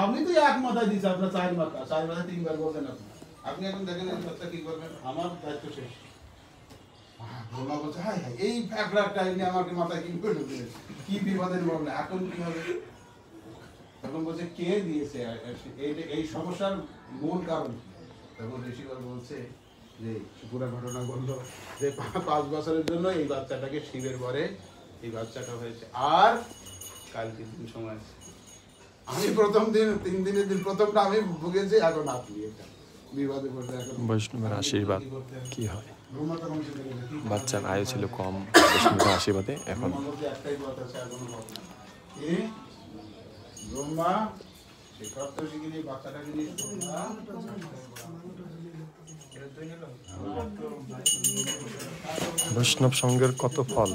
আপনি তো এক মাথায় দিচ্ছে, আপনার 4 মাথা, 4 মাথায় 3 বার বলবেন আপনি এখন দেখেন এই বাচ্চা কি করবেন, আমার দায়িত্ব শেষ। ব্রহ্মা বলছে হাই হাই এই ফ্যাকড়ার টাইমে আমাকে মাথায় কি করে ঢুকে কি বিপদের বললে এখন কি হবে? তখন বলছে কে দিয়েছে এই সমস্যার মূল কারণ। তখন ঋষিকর বলছে যে পুরো ঘটনা বললো যে 5 বছরের জন্য এই বাচ্চাটাকে শিবের পরে এই বাচ্চাটা হয়েছে, আর কালকে দিন সময় আছে। আমি প্রথম দিন 3 দিনের দিন প্রথমটা আমি ভুগেছি, এখন আপনি এটা বিবাদে পড়তে এখন বৈষ্ণবের আশীর্বাদ কি হয়? বাচ্চার আয়ু ছিল কম, বৈষ্ণবের আশীর্বাদে এখন একটাই কথা আছে, আর কোনো কথা না। কি ব্রহ্মা শিক্ষক তো শিখিনি বাচ্চাটাকে নিয়ে বৈষ্ণব সঙ্গের কত ফল।